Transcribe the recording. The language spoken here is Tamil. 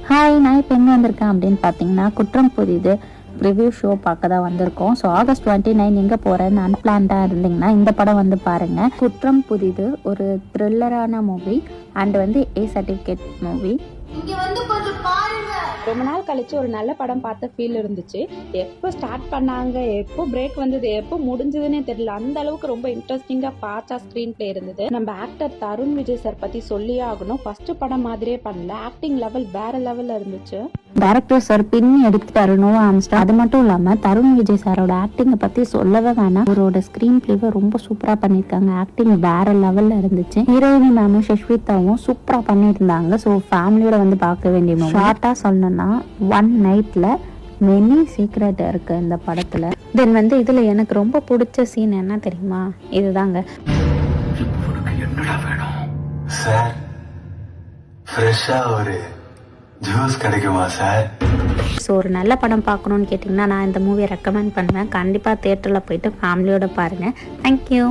ஹாய், நான் இப்போ எங்கே வந்திருக்கேன் அப்படின்னு பார்த்தீங்கன்னா, குற்றம் புதிது ரிவ்யூ ஷோ பார்க்க தான் வந்திருக்கோம். ஸோ August 29 எங்கே போகிறேன்னு அன்பிளான்டாக இருந்தீங்கன்னா இந்த படம் வந்து பாருங்கள். குற்றம் புதிது ஒரு த்ரில்லரான மூவி அண்ட் வந்து A சர்டிஃபிகேட் மூவி. ரொம்ப நாள் கழிச்சு ஒரு நல்ல படம் பார்த்த ஃபீல் இருந்துச்சு. எப்போ ஸ்டார்ட் பண்ணாங்க, எப்போ பிரேக் வந்தது, எப்போ முடிஞ்சதுன்னே தெரியல. அந்த அளவுக்கு ரொம்ப இன்ட்ரெஸ்டிங்கா ஃபாஸ்டா ஸ்கிரீன் பிளே இருந்தது. நம்ம ஆக்டர் தருண் விஜய் சார் பத்தி சொல்லியே ஆகணும். ஃபர்ஸ்ட் படம் மாதிரியே பண்ணல, ஆக்டிங் லெவல் வேற லெவல்ல இருந்துச்சு. டைரக்டர் சார் பின்னி எடுத்துட்டாரு நோவா ஆம்ஸ்டர். அது மட்டும் இல்லாம தருண் விஜய் சாரோட ஆக்டிங்கை பத்தி சொல்லவே வேணாம். அவரோட ஸ்கிரீன் பிளேவை ரொம்ப சூப்பரா பண்ணிருக்காங்க. ஆக்டிங் வேற லெவல்ல இருந்துச்சு. ஹீரோயினி மேமும் சஷ்விதாவும் சூப்பரா பண்ணியிருந்தாங்க. ஸோ ஃபேமிலியோட வந்து பார்க்க வேண்டிய மூவி. ஷார்ட்டா சொல்லணும்னா ஒன் நைட்ல மெனி சீக்ரெட் இருக்கு இந்த படத்துல. தென் வந்து இதுல எனக்கு ரொம்ப பிடிச்ச சீன் என்ன தெரியுமா? இதுதாங்க. என்னடா வேணும் சார்? ஃப்ரெஷ்ஷா ஒரு ஜூஸ் கிடைக்குமா சார்? ஸோ ஒரு நல்ல படம் பார்க்கணுன்னு கேட்டிங்கன்னா நான் இந்த மூவியை ரெக்கமெண்ட் பண்ணுவேன். கண்டிப்பாக தியேட்டரில் போயிட்டு ஃபேமிலியோட பாருங்கள். தேங்க்யூ.